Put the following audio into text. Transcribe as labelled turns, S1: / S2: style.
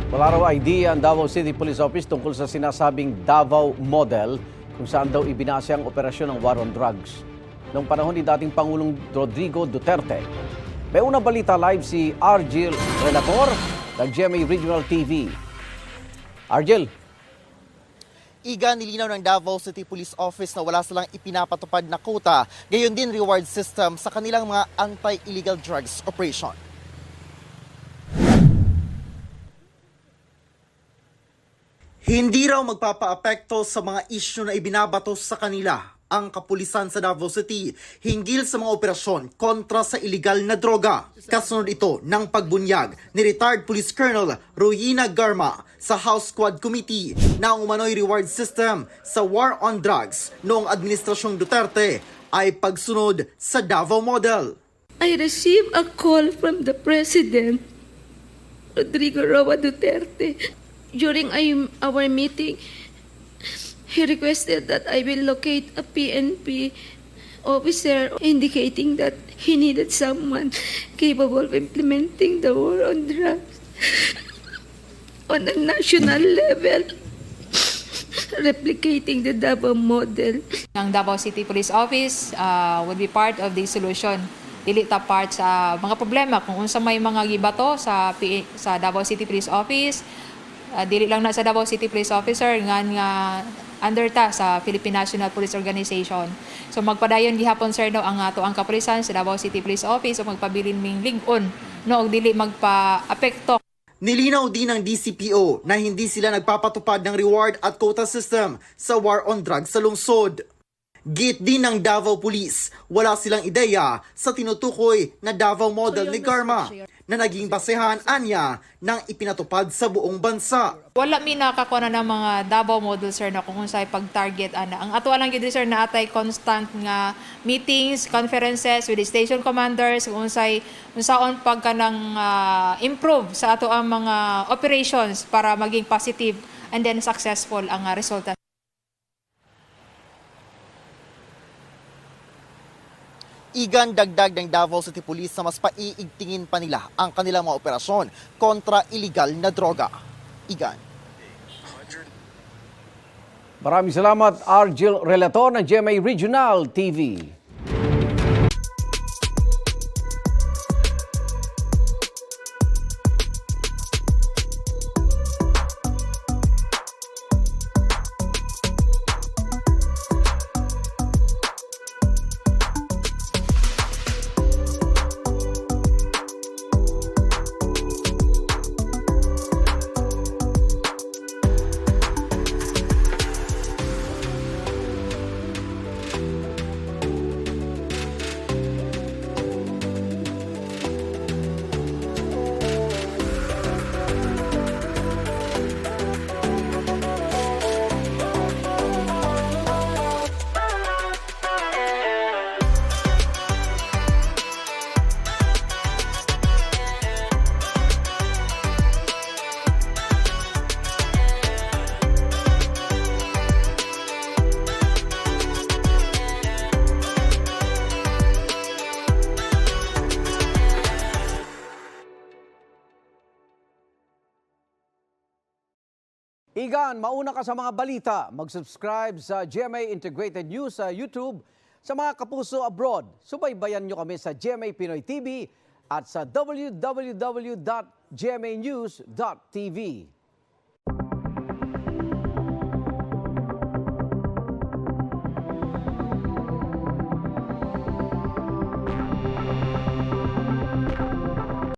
S1: Wala raw idea ang Davao City Police Office tungkol sa sinasabing Davao Model kung saan daw ibinase ang operasyon ng war on drugs. Noong panahon ni dating Pangulong Rodrigo Duterte. May unang balita live si Argel Relator ng GMA Regional TV. Argel.
S2: Iga, nilinaw ng Davao City Police Office na wala silang ipinapatupad na quota, gayon din reward system sa kanilang mga anti-illegal drugs operation. Hindi raw magpapaapekto sa mga isyu na ibinabato sa kanila ang kapulisan sa Davao City hinggil sa mga operasyon kontra sa iligal na droga. Kasunod ito ng pagbunyag ni retired Police Colonel Royina Garma sa House Squad Committee na ang umano'y reward system sa war on drugs noong Administrasyong Duterte ay pagsunod sa Davao Model.
S3: I received a call from the President, Rodrigo Roa Duterte. During our meeting, he requested that I will locate a PNP officer indicating that he needed someone capable of implementing the war on drugs on a national level, replicating the Davao model.
S4: Ang Davao City Police Office would be part of the solution. Dili ta part sa mga problema kung unsa may mga gibato sa Davao City Police Office. Dili lang na sa Davao City Police Officer nga under ta sa Philippine National Police Organization. So magpadayon gihapon sir no ang ato ang kapulisan sa Davao City Police Office o magpabilin ming lig-on no og dili magpa-apekto.
S2: Nilinaw din ng DCPO na hindi sila nagpapatupad ng reward at quota system sa war on drugs sa lungsod. Git din ng Davao Police, wala silang ideya sa tinutukoy na Davao Model ni Garma na naging basehan anya ng ipinatupad sa buong bansa.
S4: Wala mi nakakuha na ng mga Davao Model sir na kung unsay pag-target ana. Ang ato lang gid sir na atay constant nga meetings, conferences with the station commanders kung unsaon pagkanang improve sa ato ang mga operations para maging positive and then successful ang resulta.
S2: Igan dagdag ng Davao City Police na mas paiigtingin pa nila ang kanilang mga operasyon kontra illegal na droga. Igan.
S1: Maraming salamat, Argel Relator ng GMA Regional TV. Igan, mauna ka sa mga balita. Mag-subscribe sa GMA Integrated News sa YouTube. Sa mga kapuso abroad, subaybayan nyo kami sa GMA Pinoy TV at sa www.gmanews.tv.